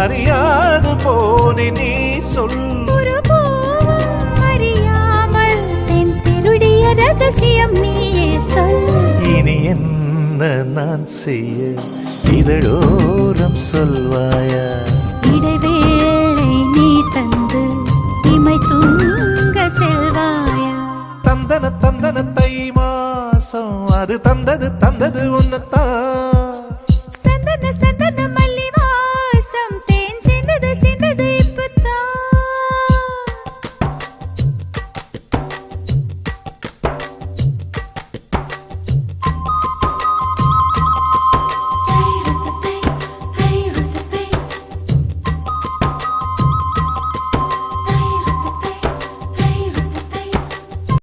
அறியாது போனே நீ சொல். ஒரு பூவும் அறியாமல் தென் திருடிய ரகசியம் நீயே சொல். இனி என்ன நான் செய்ய இதழோரம் சொல்வாயா? இடைவேளை நீ தந்து இமை தூங்க செல்வாயா? தந்தன தந்தன தை மாசம் அது தந்தது உன்னத்தான்.